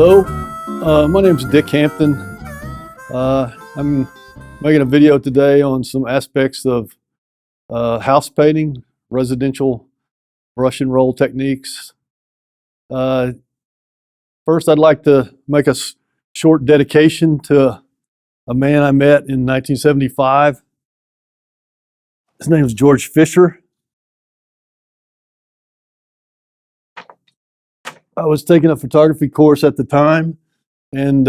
Hello, my name's Dick Hampton. I'm making a video today on some aspects of house painting, residential brush and roll techniques. First, I'd like to make a short dedication to a man I met in 1975. His name is George Fisher. I was taking a photography course at the time, and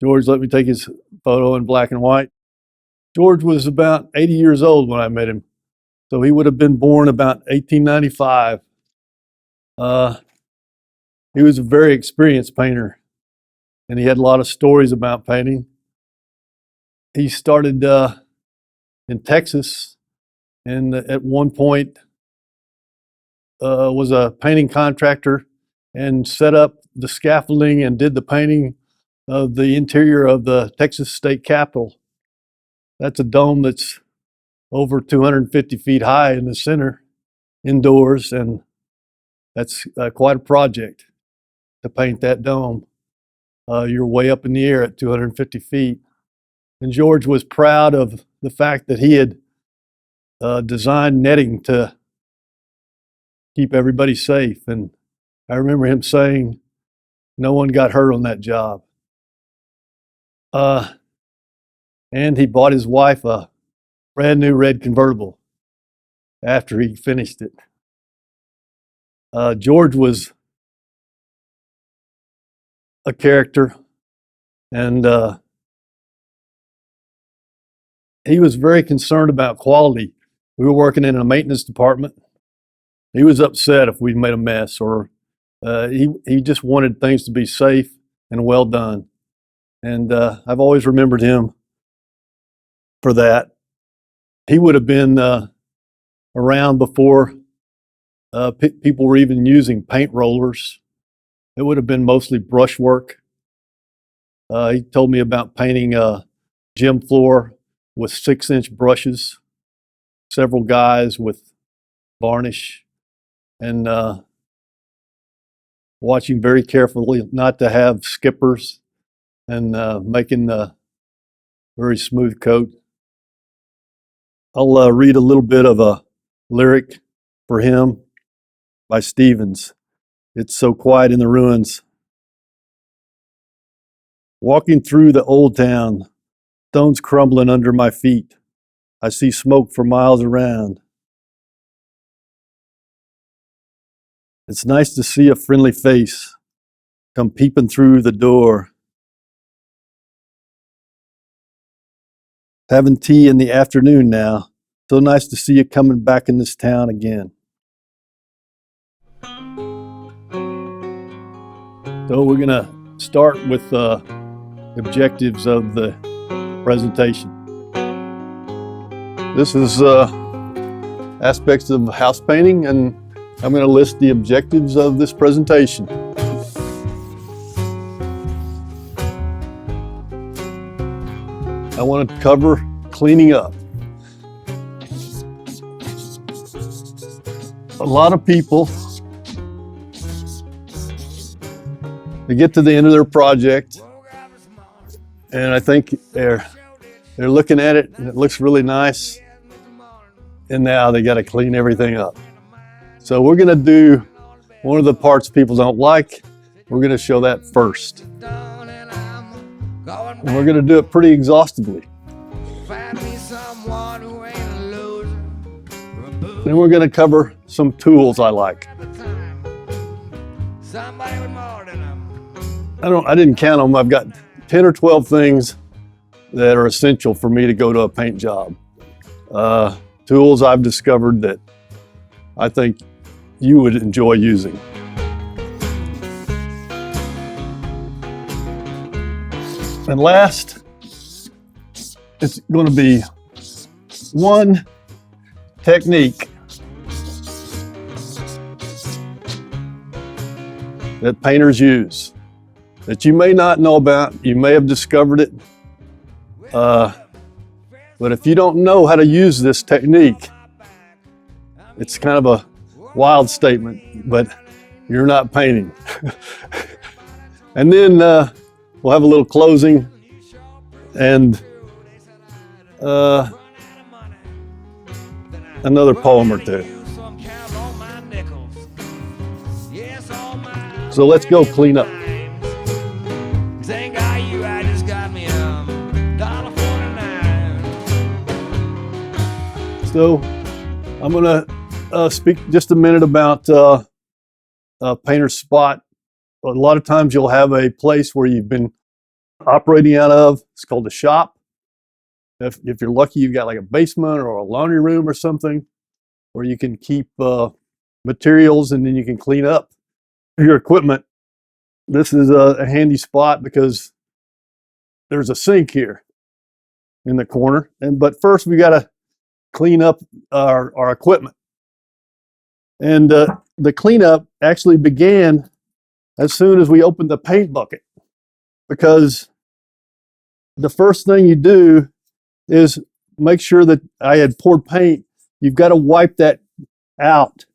George let me take his photo in black and white. George was about 80 years old when I met him, so he would have been born about 1895. He was a very experienced painter, and he had a lot of stories about painting. He started in Texas, and at one point was a painting contractor and set up the scaffolding and did the painting of the interior of the Texas State Capitol. That's a dome that's over 250 feet high in the center, indoors, and that's quite a project to paint that dome. You're way up in the air at 250 feet. And George was proud of the fact that he had designed netting to keep everybody safe. And I remember him saying no one got hurt on that job. And he bought his wife a brand new red convertible after he finished it. George was a character, and he was very concerned about quality. We were working in a maintenance department. He was upset if we made a mess, or he just wanted things to be safe and well done. And I've always remembered him for that. He would have been around before people were even using paint rollers. It would have been mostly brushwork. He told me about painting a gym floor with 6-inch brushes, several guys with varnish, and watching very carefully not to have skippers, and making a very smooth coat. I'll read a little bit of a lyric for him by Stevens. It's so quiet in the ruins. Walking through the old town, stones crumbling under my feet. I see smoke for miles around. It's nice to see a friendly face come peeping through the door. Having tea in the afternoon now. So nice to see you coming back in this town again. So we're going to start with the objectives of the presentation. This is aspects of house painting, and I'm going to list the objectives of this presentation. I want to cover cleaning up. A lot of people, they get to the end of their project, and I think they're looking at it and it looks really nice, and now they got to clean everything up. So we're going to do one of the parts people don't like. We're going to show that first. And we're going to do it pretty exhaustively. Then we're going to cover some tools I like. I didn't count them. I've got 10 or 12 things that are essential for me to go to a paint job. Tools I've discovered that I think you would enjoy using. And last, it's going to be one technique that painters use that you may not know about. You may have discovered it, but if you don't know how to use this technique, it's kind of a wild statement, but you're not painting. And then we'll have a little closing and another poem or two. So let's go clean up. So I'm going to speak just a minute about painter's spot. A lot of times you'll have a place where you've been operating out of. It's called a shop. If you're lucky, you've got like a basement or a laundry room or something where you can keep materials and then you can clean up your equipment. This is a handy spot because there's a sink here in the corner. But first we got to clean up our equipment. And the cleanup actually began as soon as we opened the paint bucket, because the first thing you do is make sure that I had poured paint. You've got to wipe that out.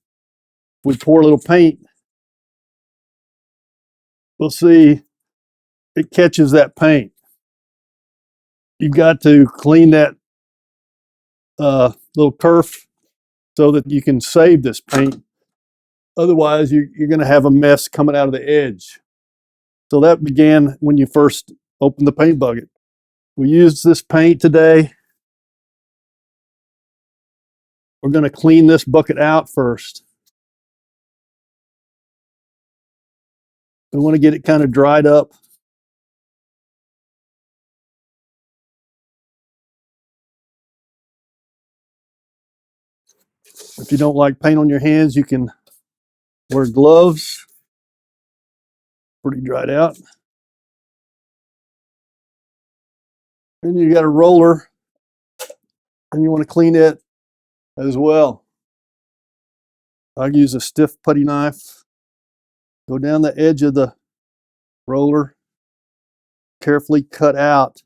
We pour a little paint. We'll see it catches that paint. You've got to clean that little kerf so that you can save this paint. Otherwise, you're going to have a mess coming out of the edge. So that began when you first opened the paint bucket. We used this paint today. We're going to clean this bucket out first. We want to get it kind of dried up. If you don't like paint on your hands, you can wear gloves. Pretty dried out. Then you got a roller, and you want to clean it as well. I use a stiff putty knife. Go down the edge of the roller, carefully cut out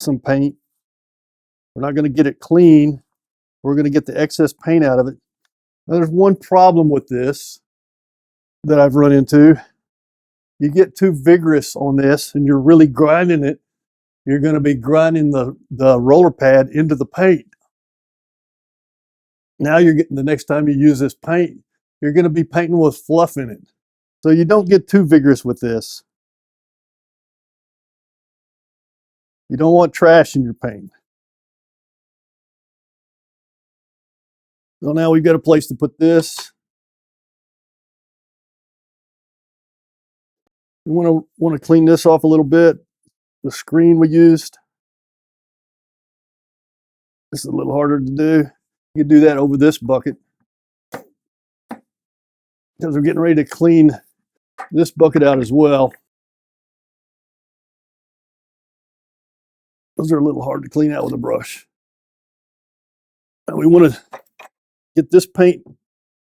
some paint. We're not going to get it clean. We're going to get the excess paint out of it. Now, there's one problem with this that I've run into. You get too vigorous on this and you're really grinding it. You're going to be grinding the roller pad into the paint. Now you're getting, the next time you use this paint, you're going to be painting with fluff in it. So you don't get too vigorous with this. You don't want trash in your paint. So now we've got a place to put this. We want to clean this off a little bit. The screen we used. This is a little harder to do. You can do that over this bucket, because we're getting ready to clean this bucket out as well. Those are a little hard to clean out with a brush. And we want to get this paint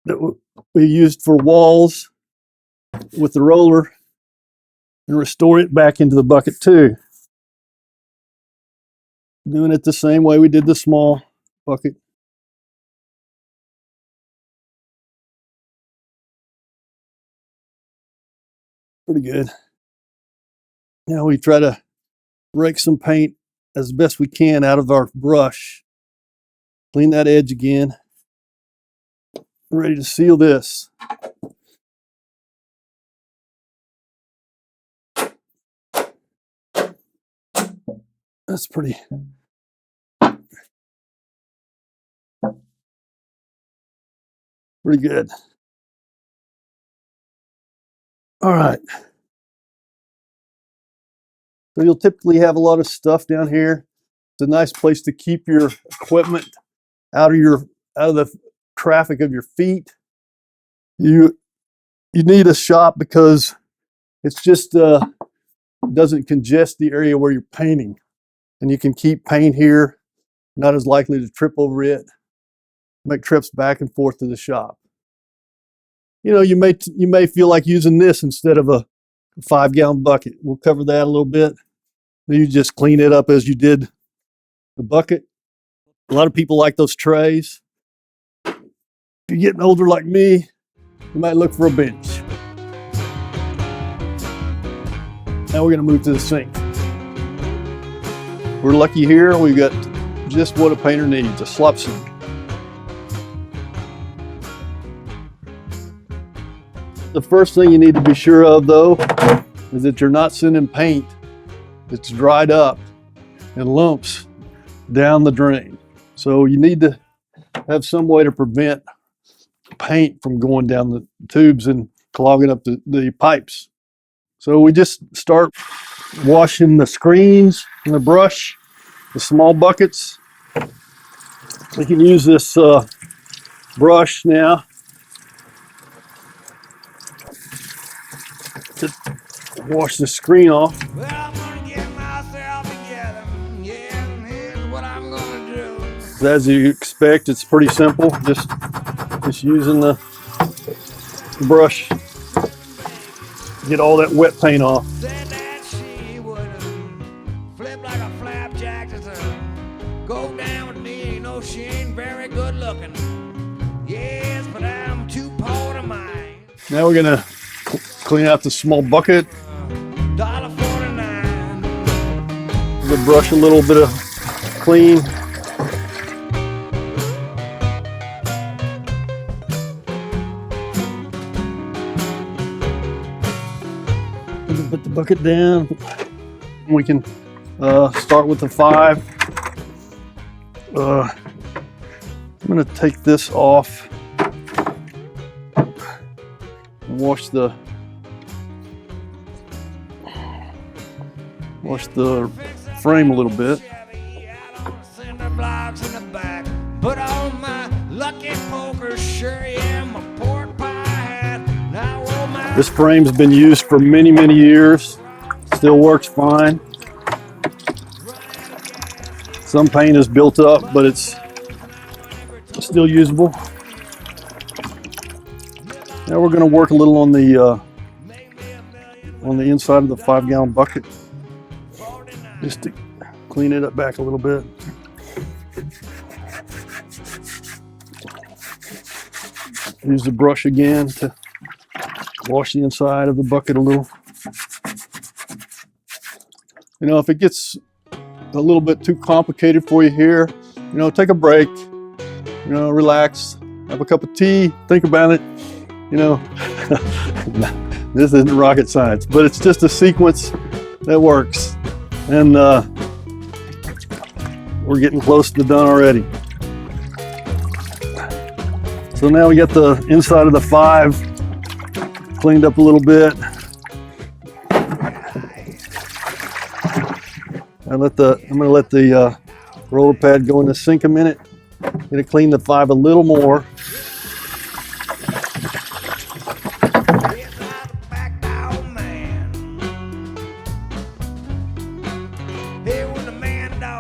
that we used for walls with the roller and restore it back into the bucket too. Doing it the same way we did the small bucket. Pretty good. Now we try to rake some paint as best we can out of our brush. Clean that edge again. We're ready to seal this. That's pretty good. All right. So you'll typically have a lot of stuff down here. It's a nice place to keep your equipment out of the traffic of your feet. You need a shop because it's just doesn't congest the area where you're painting, and you can keep paint here, not as likely to trip over it. Make trips back and forth to the shop. You know, you may feel like using this instead of a 5-gallon bucket. We'll cover that a little bit. You just clean it up as you did the bucket. A lot of people like those trays. If you're getting older like me, you might look for a bench. Now we're gonna move to the sink. We're lucky here, we got just what a painter needs, a slop sink. The first thing you need to be sure of though, is that you're not sending paint that's dried up in lumps down the drain. So you need to have some way to prevent paint from going down the tubes and clogging up the pipes. So we just start washing the screens and the brush, the small buckets. We can use this brush now to wash the screen off. Well, I'm gonna get myself together. Yeah, and here's what I'm gonna do. As you expect, it's pretty simple. Just using the brush, get all that wet paint off. Said that she would flip like a flapjack to go down with me. You know she ain't very good looking. Yes, but I'm too poor to mind. Now we're gonna clean out the small bucket. $1.49. The brush a little bit of clean. Put the bucket down. We can start with the 5. I'm gonna take this off. Wash the frame a little bit. Put on my lucky poker shirt, yeah, my pork pie hat. Now all my This frame's been used for many, many years. Still works fine. Some paint is built up, but it's still usable. Now we're going to work a little on the inside of the 5-gallon bucket, just to clean it up back a little bit. Use the brush again to wash the inside of the bucket a little. You know, if it gets a little bit too complicated for you here, you know, take a break, you know, relax, have a cup of tea, think about it. You know, this isn't rocket science, but it's just a sequence that works. And we're getting close to done already. So now we got the inside of the 5 cleaned up a little bit. I'm gonna let the roller pad go in the sink a minute. I'm gonna clean the 5 a little more.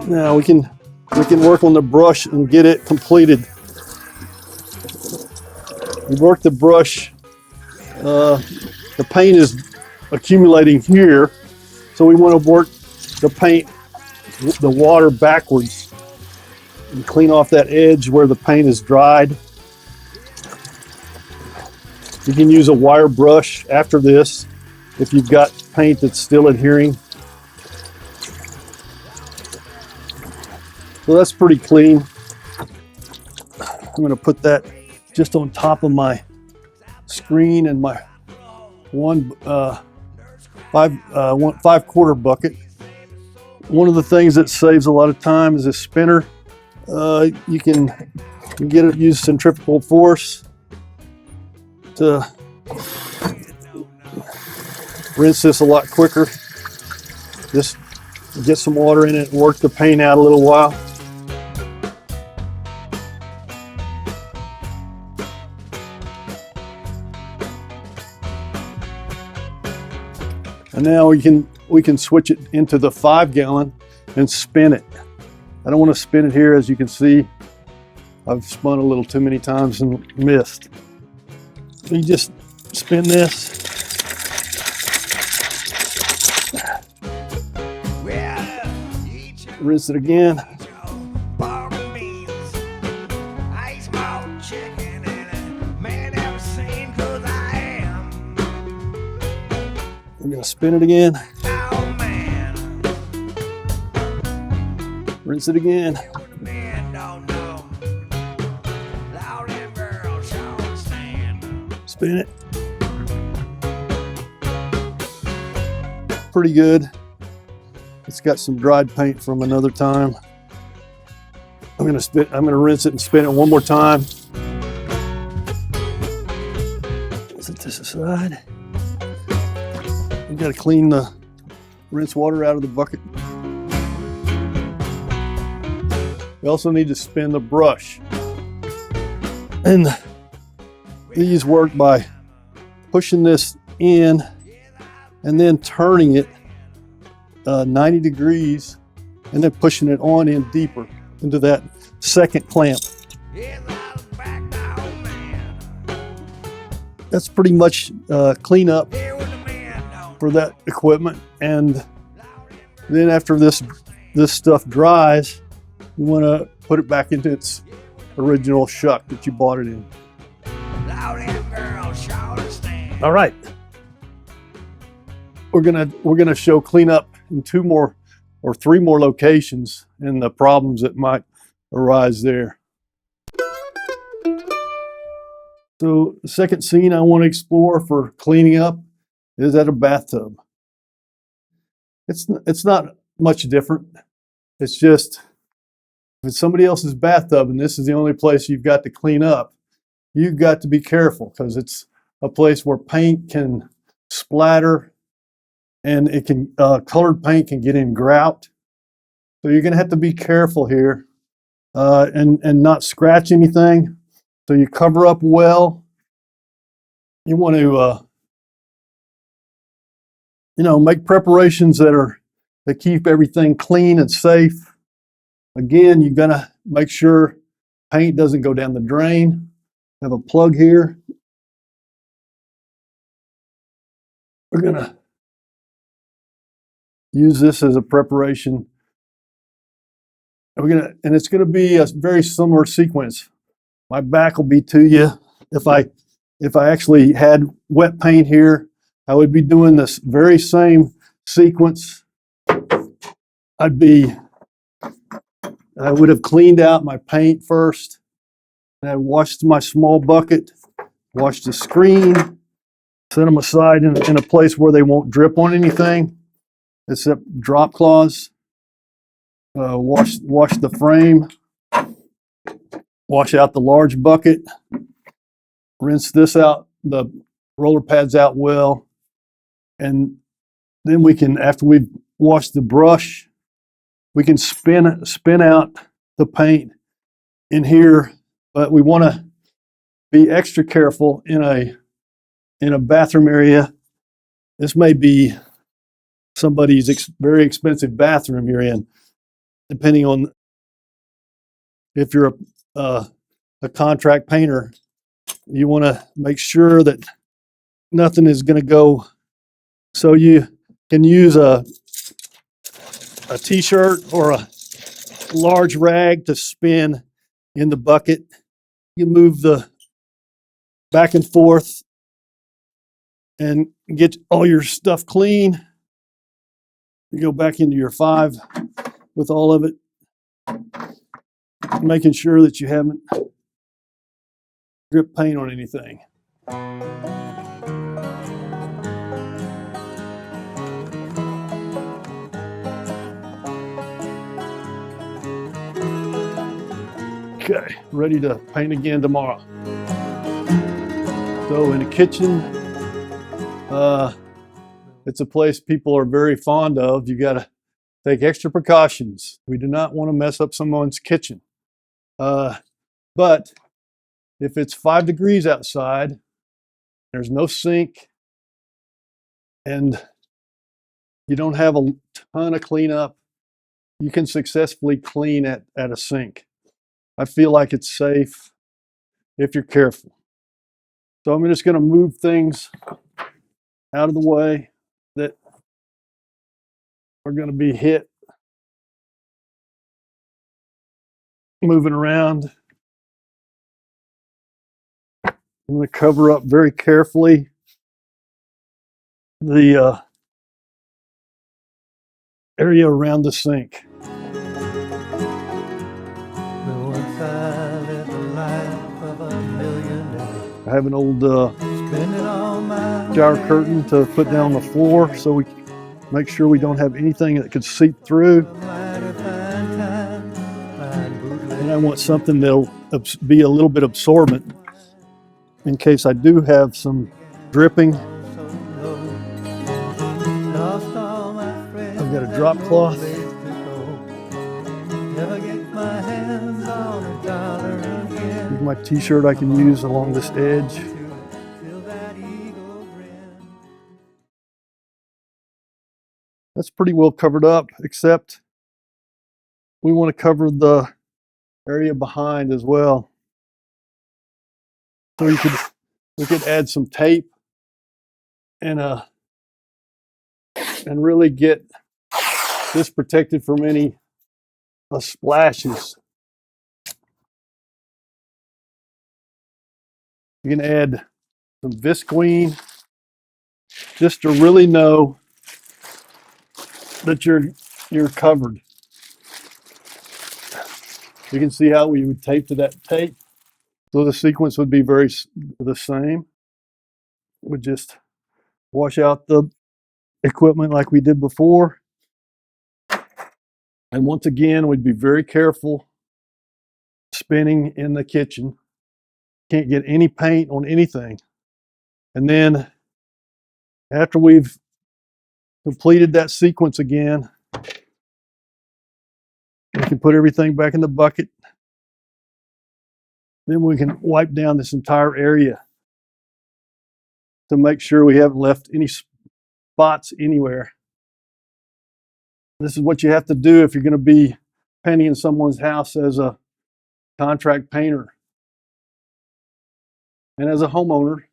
Now we can work on the brush and get it completed. We work the brush. The paint is accumulating here, so we want to work the paint, the water backwards, and clean off that edge where the paint is dried. You can use a wire brush after this if you've got paint that's still adhering. So that's pretty clean. I'm going to put that just on top of my screen and my 5/4 bucket. One of the things that saves a lot of time is a spinner. You can get it, use centrifugal force to rinse this a lot quicker. Just get some water in it and work the paint out a little while. And now we can switch it into the 5-gallon and spin it. I don't want to spin it here. As you can see, I've spun a little too many times and missed. So you just spin this. Rinse it again. We're gonna spin it again. Rinse it again. Men don't know. Loud and girls shall stand. Spin it. Pretty good. It's got some dried paint from another time. I'm gonna rinse it and spin it one more time. Set this aside. We gotta clean the rinse water out of the bucket. We also need to spin the brush. And these work by pushing this in and then turning it 90 degrees and then pushing it on in deeper into that second clamp. That's pretty much cleanup for that equipment. And then after this stuff dries, you want to put it back into its original shuck that you bought it in. All right. We're gonna show cleanup in 2 more or 3 more locations and the problems that might arise there. So the second scene I want to explore for cleaning up is at a bathtub. It's not much different. It's just if it's somebody else's bathtub and this is the only place you've got to clean up, you've got to be careful because it's a place where paint can splatter and it can colored paint can get in grout. So you're going to have to be careful here and not scratch anything. So you cover up well. You want to make preparations that keep everything clean and safe. Again, you're going to make sure paint doesn't go down the drain. Have a plug here. We're going to use this as a preparation. And it's going to be a very similar sequence. My back will be to you. If I actually had wet paint here, I would be doing this very same sequence. I would have cleaned out my paint first. And I washed my small bucket, washed the screen, set them aside in a place where they won't drip on anything except drop cloths. Wash the frame, wash out the large bucket, rinse this out, the roller pads out well, and then we can, after we've washed the brush, we can spin out the paint in here, but we want to be extra careful in a bathroom area. This may be somebody's very expensive bathroom you're in. Depending on if you're a contract painter, you want to make sure that nothing is going to go. So you can use a t-shirt or a large rag to spin in the bucket. You move the back and forth and get all your stuff clean. You go back into your 5 with all of it, making sure that you haven't dripped paint on anything. Okay, ready to paint again tomorrow. So in the kitchen, it's a place people are very fond of. You got to take extra precautions. We do not want to mess up someone's kitchen. But if it's 5 degrees outside, there's no sink, and you don't have a ton of cleanup, you can successfully clean at a sink. I feel like it's safe if you're careful. So I'm just going to move things out of the way that are going to be hit. Moving around. I'm going to cover up very carefully the area around the sink. have an old Spending all my shower curtain to put down on the floor so we make sure we don't have anything that could seep through. And I want something that'll be a little bit absorbent in case I do have some dripping. I've got a drop cloth. Here's my t-shirt I can use along this edge. That's pretty well covered up, except we want to cover the area behind as well. So we could add some tape and really get this protected from any splashes. You can add some Visqueen just to really know that you're covered. You can see how we would tape to that tape. So the sequence would be the same. We'd just wash out the equipment like we did before. And once again, we'd be very careful spinning in the kitchen. Can't get any paint on anything. And then after we've completed that sequence again, we can put everything back in the bucket. Then we can wipe down this entire area to make sure we haven't left any spots anywhere. This is what you have to do if you're going to be painting someone's house as a contract painter. And as a homeowner,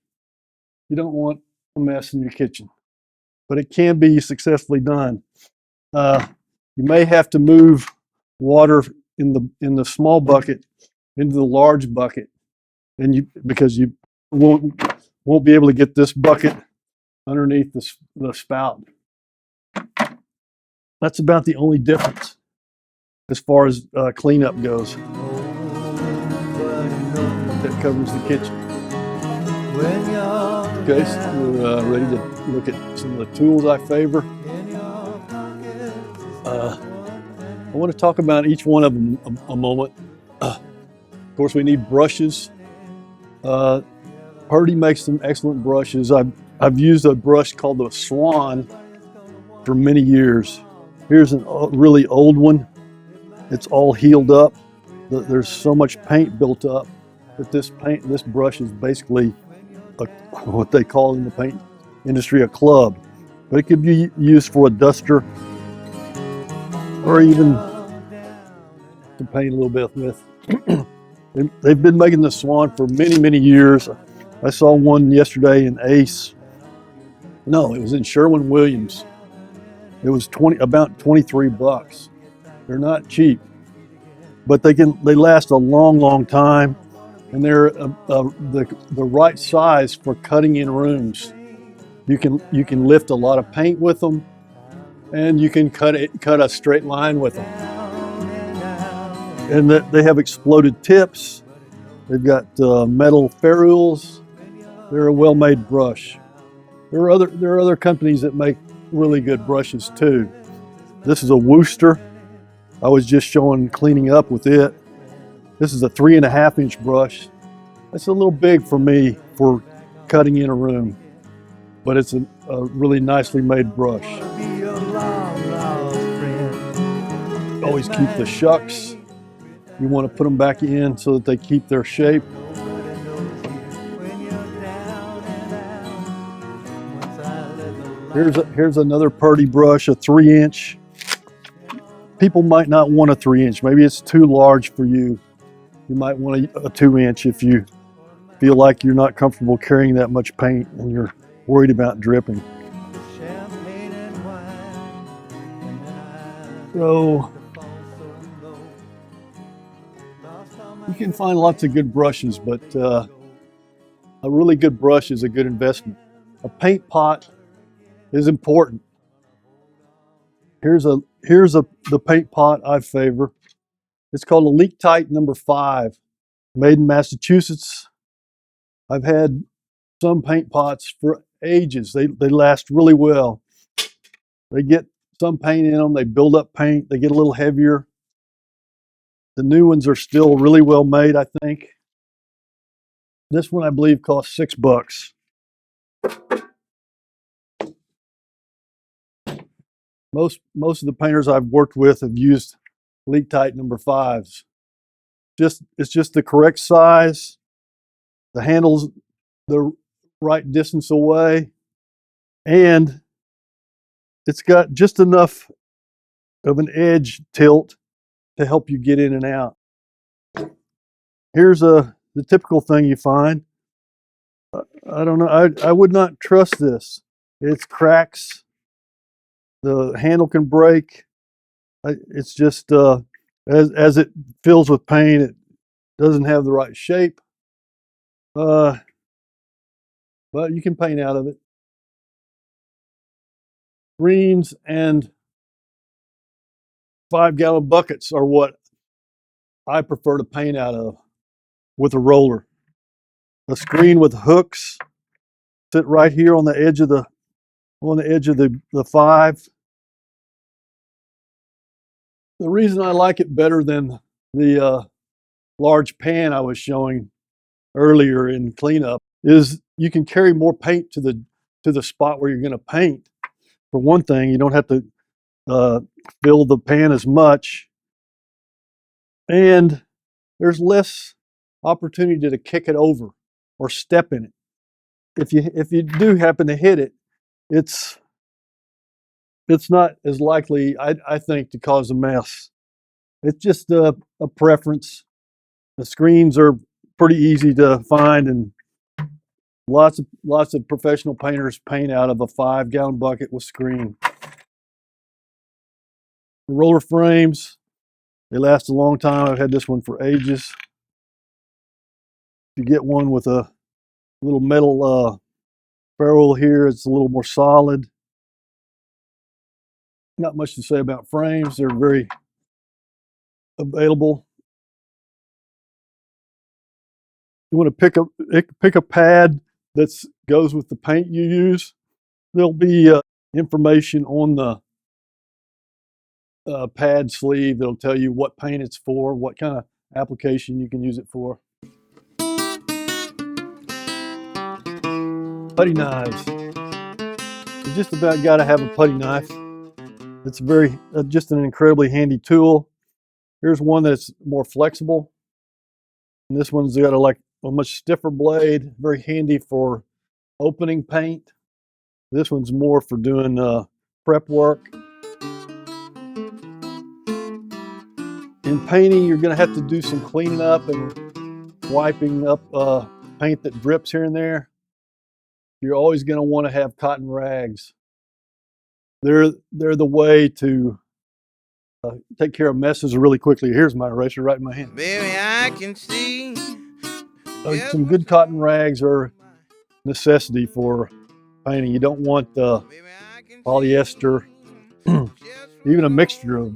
you don't want a mess in your kitchen, but it can be successfully done. You may have to move water in the small bucket into the large bucket, and because you won't be able to get this bucket underneath the spout. That's about the only difference as far as cleanup goes. That covers the kitchen. Okay, so we're ready to look at some of the tools I favor. I want to talk about each one of them a moment. Of course, we need brushes. Purdy makes some excellent brushes. I've used a brush called the Swan for many years. Here's a really old one. It's all healed up. There's so much paint built up that this brush is basically what they call in the paint industry a club. But it could be used for a duster or even to paint a little bit with. They've been making the Swan for many, many years. I saw one yesterday in Ace. No, it was in Sherwin-Williams. It was about 23 bucks. They're not cheap, but they last a long, long time, and they're the right size for cutting in rooms. You can lift a lot of paint with them, and you can cut a straight line with them. And they have exploded tips. They've got metal ferrules. They're a well-made brush. There are other companies that make really good brushes too. This is a Wooster. I was just showing cleaning up with it. This is a 3.5-inch brush. It's a little big for me for cutting in a room, but it's a really nicely made brush. Always keep the shucks. You want to put them back in so that they keep their shape. Here's another Purdy brush, a 3-inch. People might not want a 3-inch. Maybe it's too large for you. You might want a 2-inch if you feel like you're not comfortable carrying that much paint and you're worried about dripping. So you can find lots of good brushes, but a really good brush is a good investment. A paint pot is important. Here's the paint pot I favor. It's called a Leak Tight number 5, made in Massachusetts. I've had some paint pots for ages. They last really well. They get some paint in them, they build up paint, they get a little heavier. The new ones are still really well made, I think. This one, I believe, cost $6. Most of the painters I've worked with have used Leak Tight number 5s. It's just the correct size. The handle's the right distance away, and it's got just enough of an edge tilt to help you get in and out. Here's the typical thing you find. I don't know. I would not trust this. It's cracks. The handle can break. It's just as it fills with paint, it doesn't have the right shape. But you can paint out of it. Screens and 5-gallon buckets are what I prefer to paint out of with a roller. A screen with hooks sit right here on the edge of the 5. The reason I like it better than the large pan I was showing earlier in cleanup is you can carry more paint to the spot where you're going to paint. For one thing, you don't have to fill the pan as much, and there's less opportunity to kick it over or step in it. If you do happen to hit it, it's not as likely, I think, to cause a mess. It's just a preference. The screens are pretty easy to find, and lots of professional painters paint out of a 5-gallon bucket with screen. The roller frames, they last a long time. I've had this one for ages. If you get one with a little metal ferrule here, it's a little more solid. Not much to say about frames. They're very available. You want to pick a pad that goes with the paint you use. There'll be information on the pad sleeve that'll tell you what paint it's for, what kind of application you can use it for. Putty knives. You just about got to have a putty knife. It's just an incredibly handy tool. Here's one that's more flexible. And this one's got a much stiffer blade, very handy for opening paint. This one's more for doing prep work. In painting, you're going to have to do some cleaning up and wiping up paint that drips here and there. You're always going to want to have cotton rags. They're the way to take care of messes really quickly. Here's my eraser right in my hand. Baby, I can see. Some good cotton rags are a necessity for painting. You don't want polyester, even a mixture of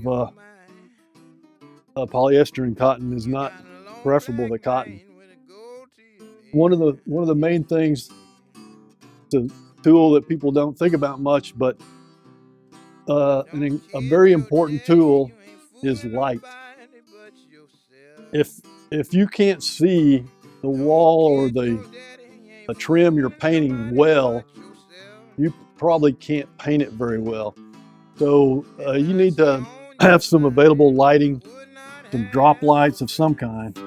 polyester and cotton is not preferable to cotton. One of the main things, it's a tool that people don't think about much, but a very important tool is light. If you can't see the wall or the trim you're painting well, you probably can't paint it very well. So you need to have some available lighting, some drop lights of some kind.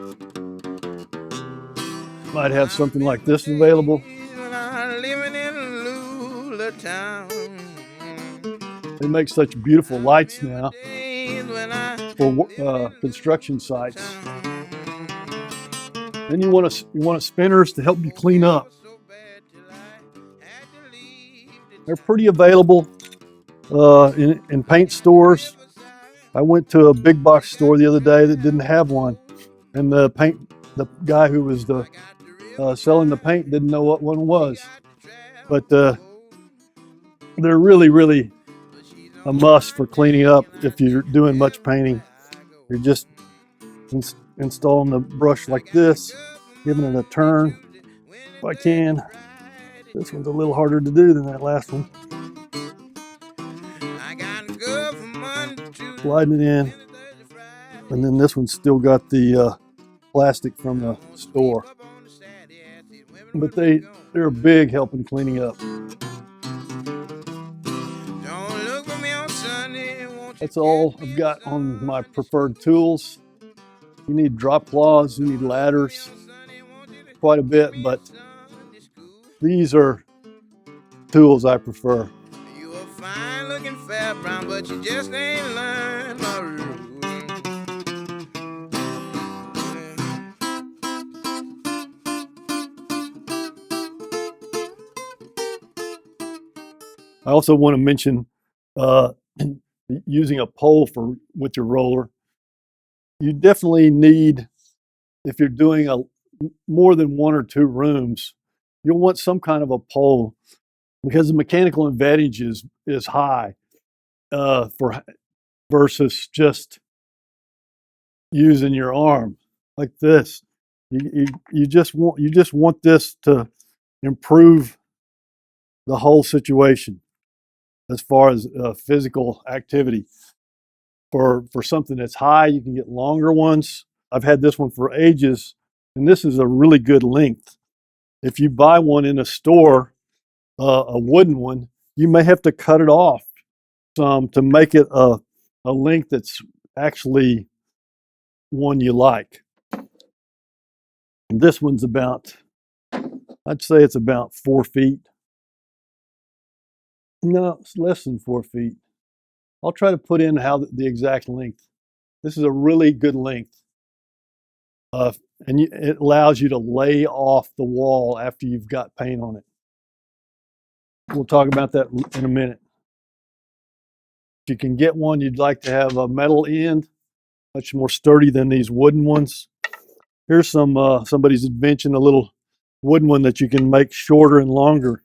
Might have something like this available. They make such beautiful lights now for construction sites. Then you want spinners to help you clean up. They're pretty available in paint stores. I went to a big box store the other day that didn't have one, and the guy who was selling the paint didn't know what one was. But they're really, really a must for cleaning up if you're doing much painting. You're just installing the brush like this, giving it a turn, I can. This one's a little harder to do than that last one. Sliding it in. And then this one's still got the plastic from the store. But they're a big help in cleaning up. That's all I've got on my preferred tools. You need drop claws, you need ladders, quite a bit, but these are tools I prefer. You a fine looking fair brown, but you just ain't learned my rules. I also want to mention using a pole with your roller. You definitely need, if you're doing more than 1 or 2 rooms, you'll want some kind of a pole because the mechanical advantage is high versus just using your arm like this. You just want this to improve the whole situation as far as physical activity. For something that's high, you can get longer ones. I've had this one for ages, and this is a really good length. If you buy one in a store, a wooden one, you may have to cut it off some to make it a length that's actually one you like. And this one's I'd say it's about 4 feet. No, it's less than 4 feet. I'll try to put in the exact length. This is a really good length. And it allows you to lay off the wall after you've got paint on it. We'll talk about that in a minute. If you can get one, you'd like to have a metal end, much more sturdy than these wooden ones. Here's somebody's invention, a little wooden one that you can make shorter and longer.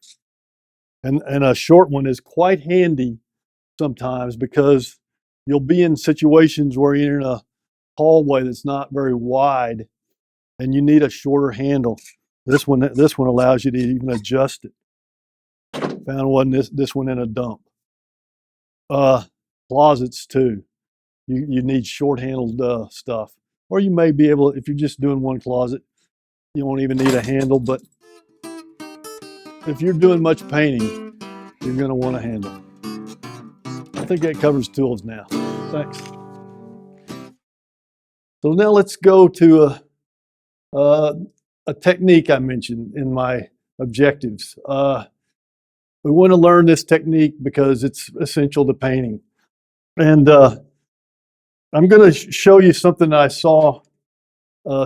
And a short one is quite handy sometimes because you'll be in situations where you're in a hallway that's not very wide and you need a shorter handle. This one allows you to even adjust it. Found one this one in a dump. Closets too. You need short-handled stuff, or you may be able, if you're just doing one closet, you won't even need a handle. But if you're doing much painting, you're going to want a handle. I think that covers tools now. Thanks. So now let's go to a technique I mentioned in my objectives. We want to learn this technique because it's essential to painting. And I'm going to show you something I saw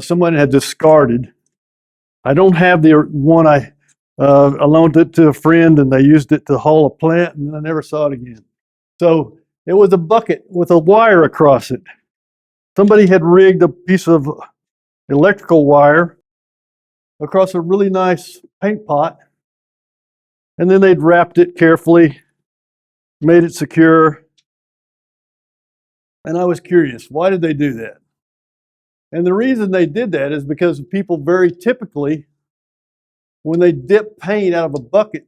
someone had discarded. I don't have the one. I loaned it to a friend and they used it to haul a plant and I never saw it again. So it was a bucket with a wire across it. Somebody had rigged a piece of electrical wire across a really nice paint pot, and then they'd wrapped it carefully, made it secure. And I was curious, why did they do that? And the reason they did that is because people very typically, when they dip paint out of a bucket,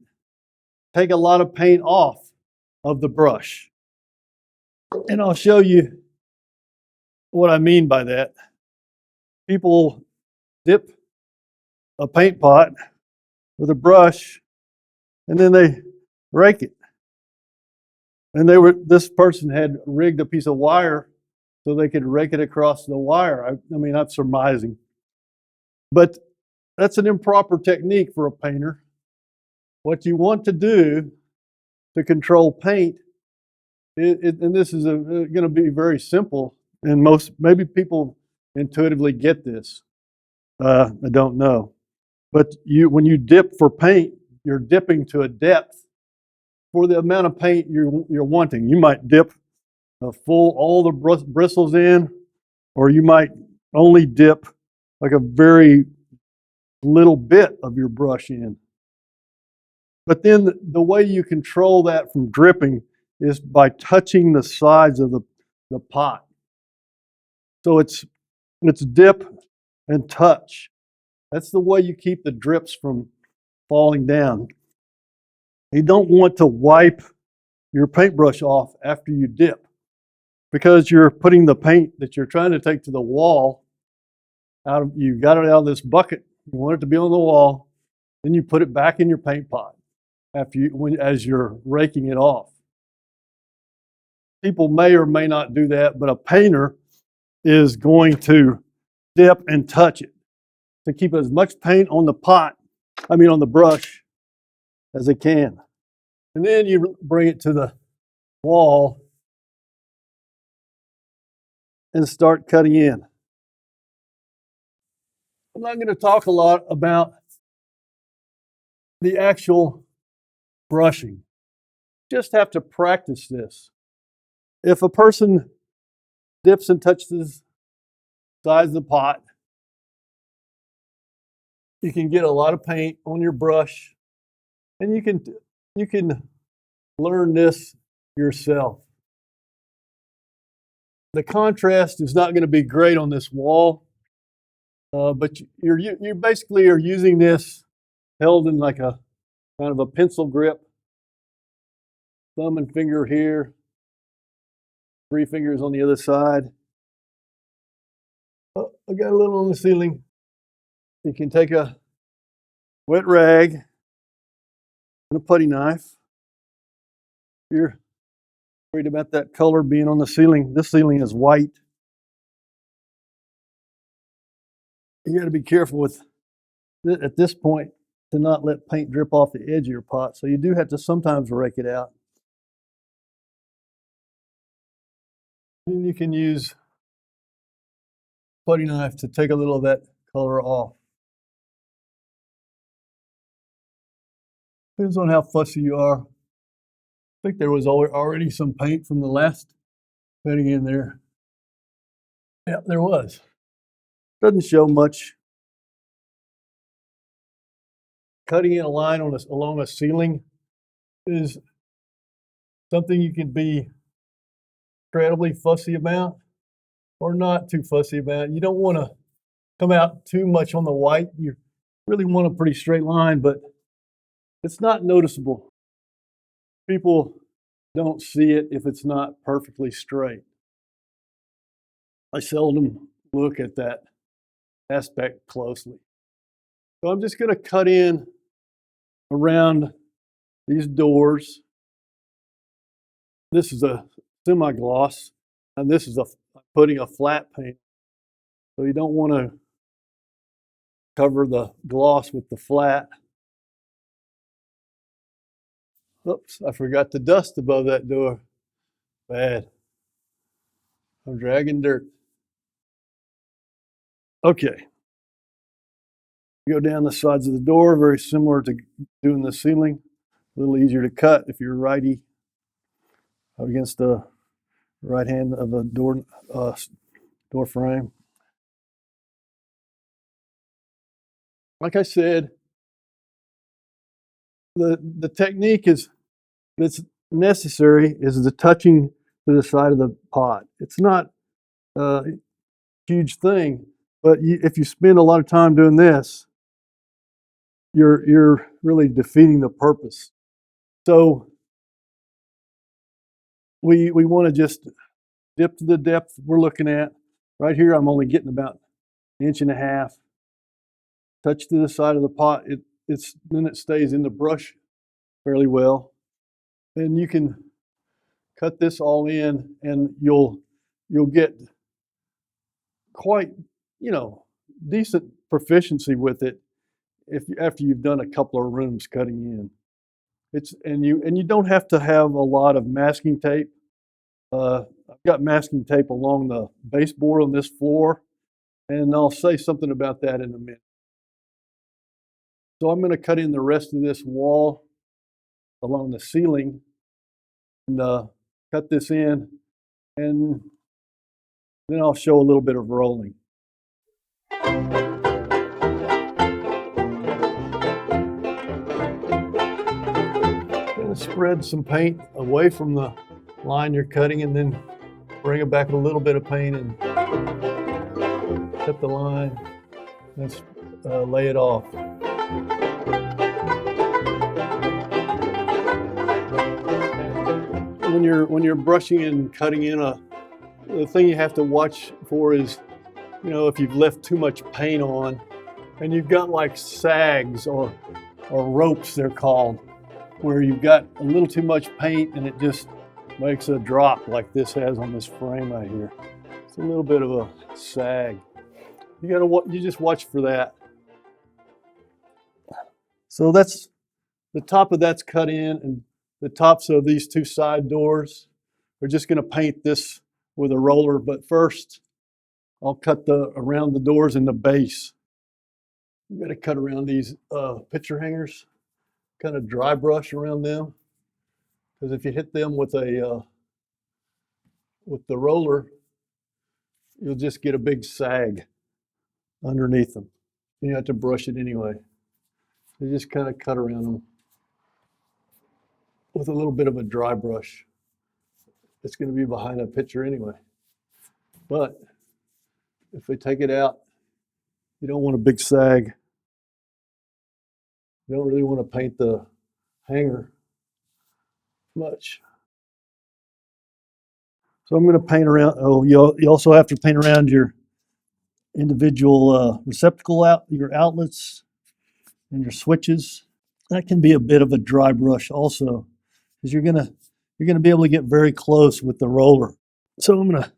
take a lot of paint off of the brush. And I'll show you what I mean by that. People dip a paint pot with a brush and then they rake it. And this person had rigged a piece of wire so they could rake it across the wire. I mean, I'm surmising. But that's an improper technique for a painter. What you want to do to control paint, and this is going to be very simple, and maybe people intuitively get this. I don't know. But when you dip for paint, you're dipping to a depth for the amount of paint you're wanting. You might dip all the bristles in, or you might only dip like a very little bit of your brush in. But then the way you control that from dripping is by touching the sides of the pot. So it's dip and touch. That's the way you keep the drips from falling down. You don't want to wipe your paintbrush off after you dip, because you're putting the paint that you're trying to take to the wall out of, you got it out of this bucket, you want it to be on the wall, then you put it back in your paint pot as you're raking it off. People may or may not do that, but a painter is going to dip and touch it to keep as much paint on the on the brush as they can. And then you bring it to the wall and start cutting in. I'm not going to talk a lot about the actual brushing. Just have to practice this. If a person dips and touches the sides of the pot, you can get a lot of paint on your brush, and you can learn this yourself. The contrast is not going to be great on this wall, but you basically are using this held in like a kind of a pencil grip, thumb and finger here, 3 fingers on the other side. Oh, I got a little on the ceiling. You can take a wet rag and a putty knife. If you're worried about that color being on the ceiling, this ceiling is white. You got to be careful with at this point to not let paint drip off the edge of your pot. So you do have to sometimes rake it out. And you can use putty knife to take a little of that color off. Depends on how fussy you are. I think there was already some paint from the last cutting in there. Yeah, there was. Doesn't show much. Cutting in a line along a ceiling is something you can be incredibly fussy about or not too fussy about. You don't want to come out too much on the white. You really want a pretty straight line, but it's not noticeable. People don't see it if it's not perfectly straight. I seldom look at that aspect closely. So I'm just going to cut in around these doors. This is a semi-gloss, and this is putting a flat paint. So you don't want to cover the gloss with the flat. Oops, I forgot the dust above that door. Bad. I'm dragging dirt. Okay. Go down the sides of the door, very similar to doing the ceiling. A little easier to cut if you're righty against the right hand of the door frame. Like I said, the technique that's necessary is the touching to the side of the pot. It's not a huge thing, but if you spend a lot of time doing this, you're really defeating the purpose. So we want to just dip to the depth we're looking at. Right here, I'm only getting about 1.5 inches. Touch to the side of the pot. Then it stays in the brush fairly well. And you can cut this all in, and you'll get quite, decent proficiency with it after you've done a couple of rooms cutting in. And you don't have to have a lot of masking tape. I've got masking tape along the baseboard on this floor, and I'll say something about that in a minute. So I'm going to cut in the rest of this wall along the ceiling and cut this in, and then I'll show a little bit of rolling. Going to spread some paint away from the line you're cutting, and then bring it back with a little bit of paint and cut the line and lay it off. When you're brushing and cutting in, the thing you have to watch for is, if you've left too much paint on, and you've got like sags or ropes, they're called, where you've got a little too much paint and it just makes a drop like this has on this frame right here. It's a little bit of a sag. You just watch for that. So that's the top of that's cut in, and the tops of these two side doors. We're just going to paint this with a roller, but first I'll cut around the doors in the base. You got to cut around these picture hangers, kind of dry brush around them, because if you hit them with the roller, you'll just get a big sag underneath them. You have to brush it anyway. You just kind of cut around them with a little bit of a dry brush. It's going to be behind a picture anyway. But if we take it out, you don't want a big sag. You don't really want to paint the hanger much. So I'm going to paint around. Oh, you also have to paint around your individual receptacle your outlets and your switches. That can be a bit of a dry brush also, because you're gonna be able to get very close with the roller. So I'm gonna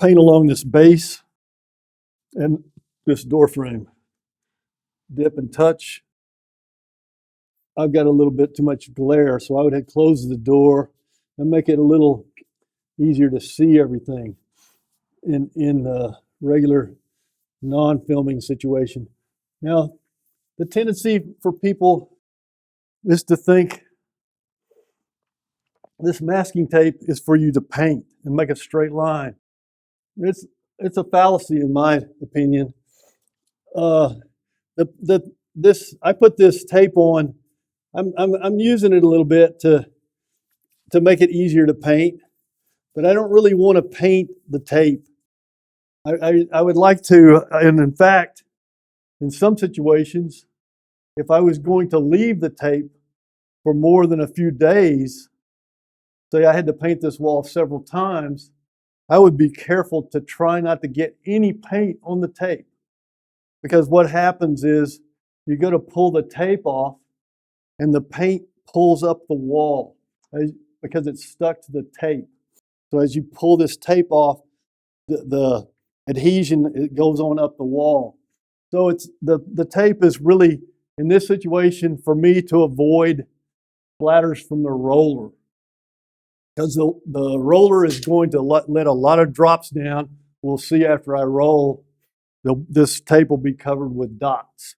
paint along this base and this door frame. Dip and touch. I've got a little bit too much glare, so I would close the door and make it a little easier to see everything in the regular non-filming situation. Now, the tendency for people is to think this masking tape is for you to paint and make a straight line. It's a fallacy in my opinion. I put this tape on. I'm using it a little bit to make it easier to paint, but I don't really want to paint the tape. I would like to, and in fact, in some situations, if I was going to leave the tape for more than a few days, say I had to paint this wall several times, I would be careful to try not to get any paint on the tape. Because what happens is you go to pull the tape off and the paint pulls up the wall because it's stuck to the tape. So as you pull this tape off, the adhesion, it goes on up the wall. So it's the tape is really, in this situation, for me to avoid splatters from the roller. Because the roller is going to let a lot of drops down. We'll see after I roll, this tape will be covered with dots.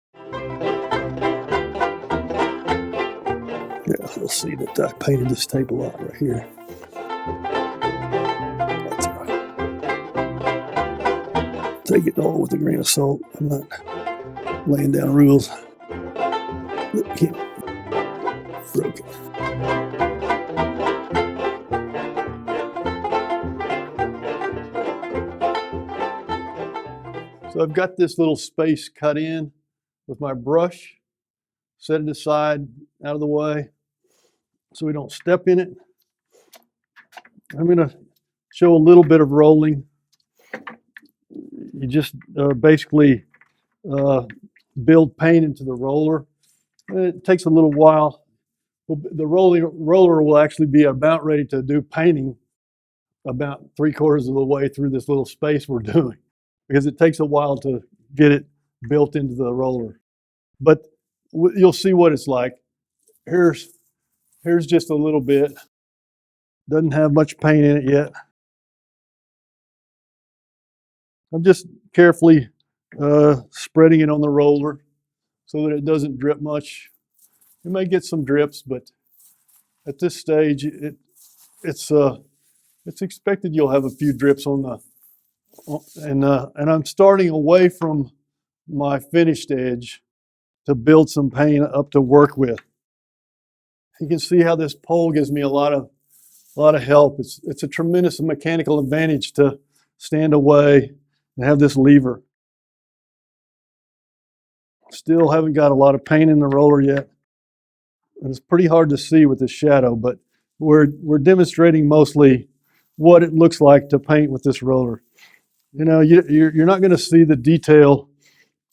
Yeah, you'll see that I painted this tape a lot right here. That's all right. Take it all with a grain of salt. I'm not laying down rules that can't be broken. So I've got this little space cut in with my brush, set it aside, out of the way, so we don't step in it. I'm going to show a little bit of rolling. You just basically build paint into the roller. It takes a little while. The roller will actually be about ready to do painting about 3/4 of the way through this little space we're doing, because it takes a while to get it built into the roller. But you'll see what it's like. Here's just a little bit. Doesn't have much paint in it yet. I'm just carefully spreading it on the roller so that it doesn't drip much. You may get some drips, but at this stage, it's expected you'll have a few drips on the. And I'm starting away from my finished edge to build some paint up to work with. You can see how this pole gives me a lot of help. It's a tremendous mechanical advantage to stand away and have this lever. Still haven't got a lot of paint in the roller yet. And it's pretty hard to see with the shadow, but we're demonstrating mostly what it looks like to paint with this roller. You know, you're not going to see the detail,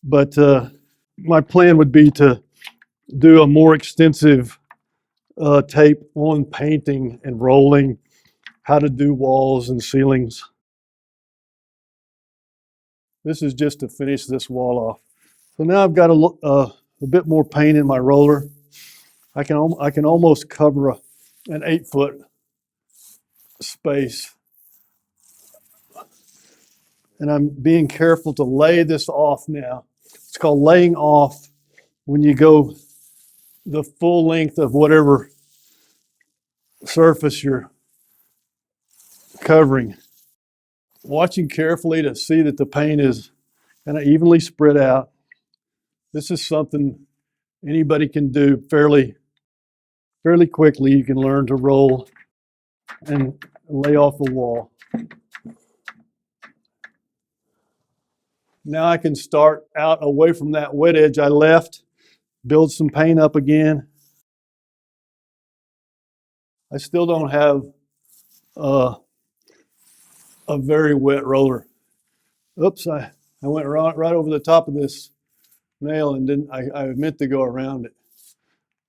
but my plan would be to do a more extensive tape on painting and rolling, how to do walls and ceilings. This is just to finish this wall off. So now I've got a bit more paint in my roller. I can almost cover an 8-foot space. And I'm being careful to lay this off now. It's called laying off when you go the full length of whatever surface you're covering. Watching carefully to see that the paint is kind of evenly spread out. This is something anybody can do fairly quickly. You can learn to roll and lay off the wall. Now I can start out away from that wet edge I left, build some paint up again. I still don't have a very wet roller. Oops, I went right over the top of this nail and didn't. I meant to go around it.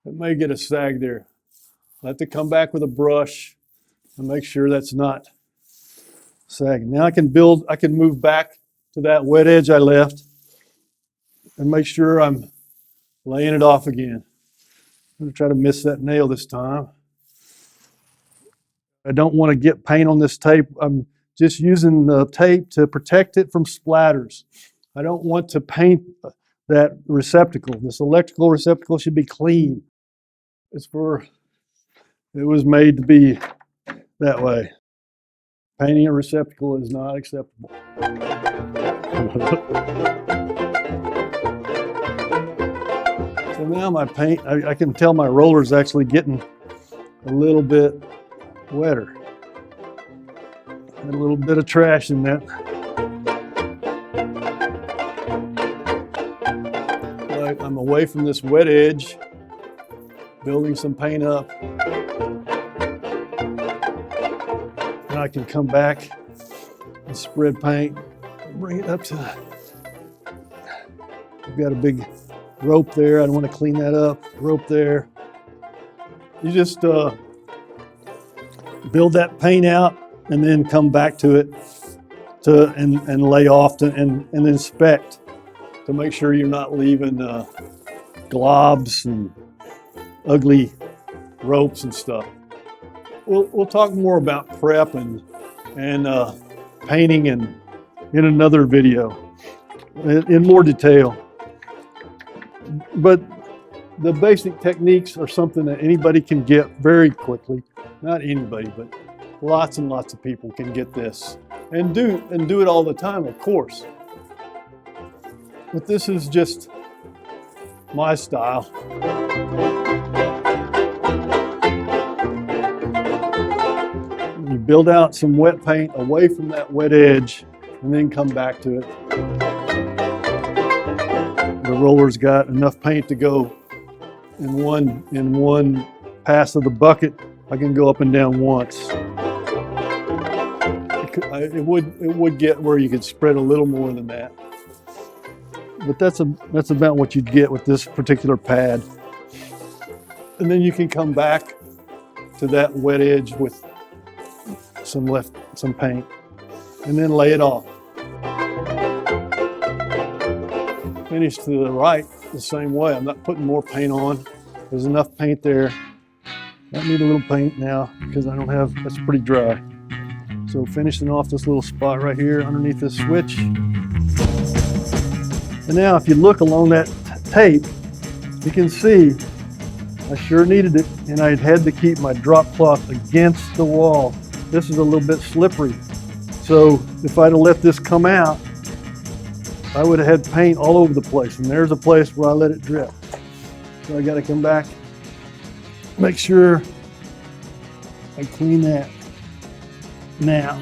It may get a sag there. I have to come back with a brush and make sure that's not sagging. Now I can move back to that wet edge I left and make sure I'm laying it off again. I'm going to try to miss that nail this time. I don't want to get paint on this tape. I'm just using the tape to protect it from splatters. I don't want to paint that receptacle. This electrical receptacle should be clean. It was made to be that way. Painting a receptacle is not acceptable. So now my paint, I can tell my roller's actually getting a little bit wetter. Had a little bit of trash in that. But I'm away from this wet edge, building some paint up. And I can come back and spread paint, bring it up to, I've got a big rope there. I don't want to clean that up. Rope there. You just build that paint out and then come back to it and lay off and inspect to make sure you're not leaving globs and ugly ropes and stuff. We'll talk more about prep and painting in another video in more detail. But the basic techniques are something that anybody can get very quickly. Not anybody, but lots and lots of people can get this and do it all the time, of course. But this is just my style. You build out some wet paint away from that wet edge and then come back to it. The roller's got enough paint to go in one pass of the bucket. I can go up and down once. It would get where you could spread a little more than that. But that's about what you'd get with this particular pad. And then you can come back to that wet edge with some paint and then lay it off. Finish to the right the same way. I'm not putting more paint on. There's enough paint there. I need a little paint now because that's pretty dry. So finishing off this little spot right here underneath this switch. And now if you look along that tape, you can see I sure needed it, and I had to keep my drop cloth against the wall. This is a little bit slippery. So if I'd have let this come out, I would have had paint all over the place, and there's a place where I let it drip. So I got to come back, make sure I clean that. Now,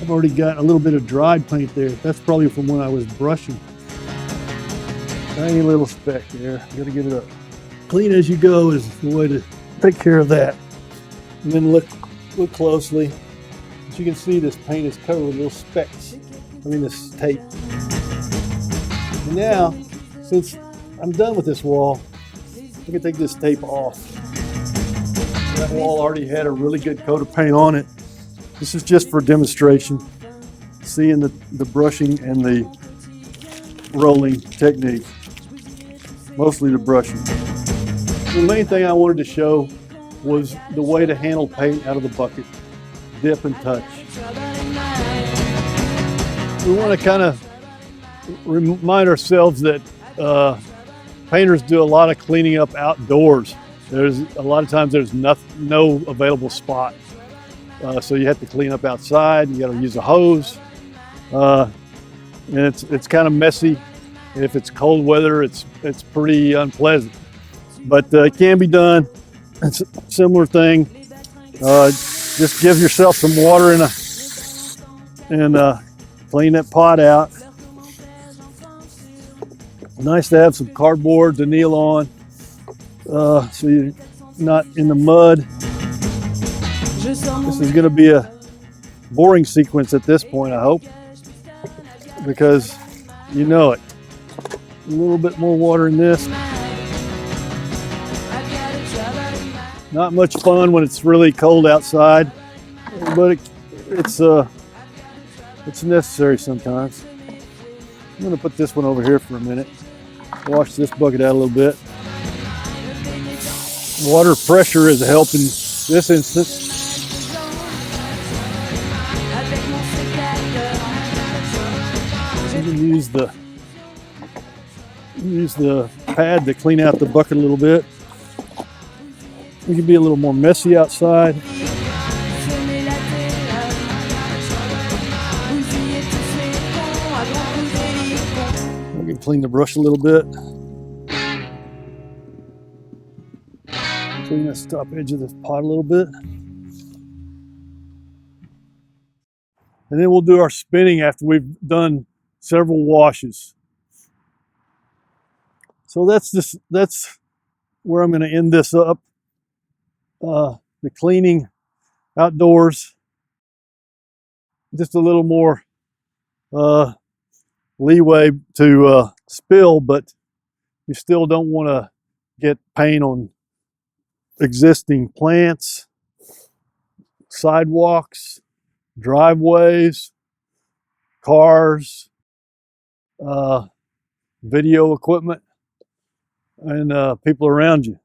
I've already got a little bit of dried paint there. That's probably from when I was brushing. Tiny little speck there. Gotta get it up. Clean as you go is the way to take care of that. And then look closely. As you can see, this paint is covered with little specks. This tape. And now, since I'm done with this wall, I can take this tape off. That wall already had a really good coat of paint on it. This is just for demonstration. Seeing the brushing and the rolling technique. Mostly the brushing. The main thing I wanted to show was the way to handle paint out of the bucket. Dip and touch. We want to kind of remind ourselves that painters do a lot of cleaning up outdoors. There's a lot of times there's no available spot. So you have to clean up outside. You got to use a hose. And it's kind of messy. If it's cold weather, it's pretty unpleasant. But it can be done. It's a similar thing. Just give yourself some water and clean that pot out. Nice to have some cardboard to kneel on, so you're not in the mud. This is going to be a boring sequence at this point, I hope, because you know it. A little bit more water in this. Not much fun when it's really cold outside, but it's necessary sometimes. I'm going to put this one over here for a minute. Wash this bucket out a little bit. Water pressure is a help in this instance. You can use the pad to clean out the bucket a little bit. You can be a little more messy outside. We can clean the brush a little bit. Clean this top edge of the pot a little bit. And then we'll do our spinning after we've done several washes. So that's where I'm going to end this up. The cleaning outdoors, just a little more leeway to spill, but you still don't want to get paint on existing plants, sidewalks, driveways, cars, video equipment, and people around you.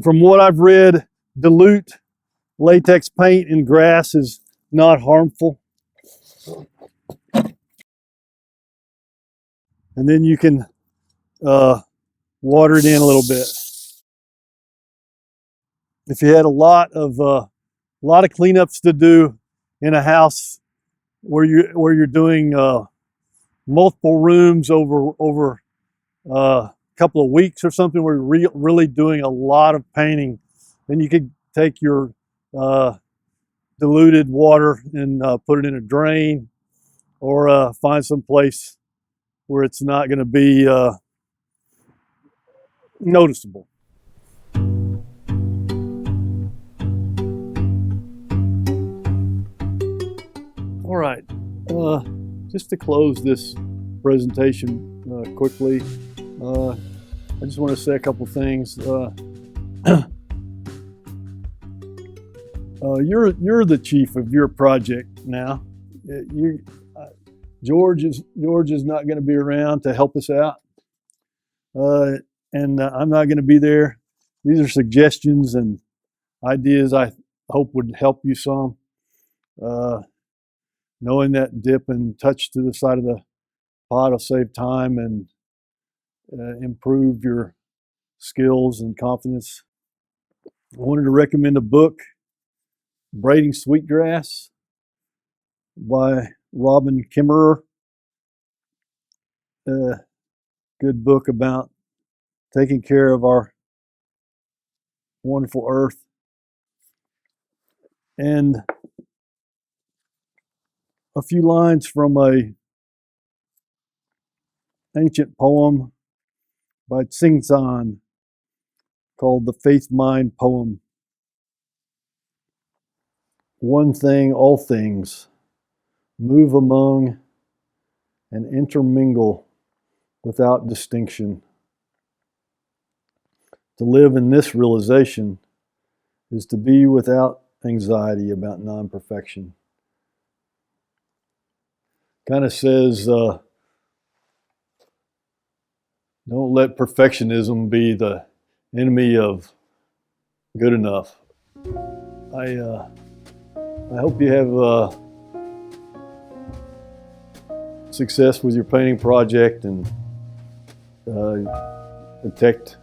From what I've read, dilute latex paint in grass is not harmful. And then you can water it in a little bit. If you had a lot of cleanups to do in a house where you're doing multiple rooms over a couple of weeks or something, where you're really doing a lot of painting, then you could take your diluted water and put it in a drain, or find some place where it's not going to be noticeable. All right, just to close this presentation quickly, I just want to say a couple things. You're the chief of your project now. George is not going to be around to help us out, and I'm not going to be there. These are suggestions and ideas I hope would help you some. Knowing that dip and touch to the side of the pot will save time and improve your skills and confidence. I wanted to recommend a book, Braiding Sweetgrass by Robin Kimmerer. Good book about taking care of our wonderful earth. And a few lines from a ancient poem by Tsingzan called the Faith Mind Poem. One thing, all things, move among and intermingle without distinction. To live in this realization is to be without anxiety about non-perfection. Kind of says, don't let perfectionism be the enemy of good enough. I hope you have success with your painting project and protect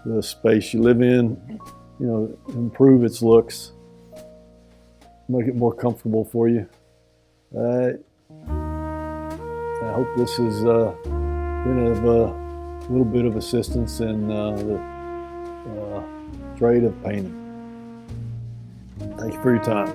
the space you live in, improve its looks, make it more comfortable for you. I hope this has been of a little bit of assistance in the trade of painting. Thank you for your time.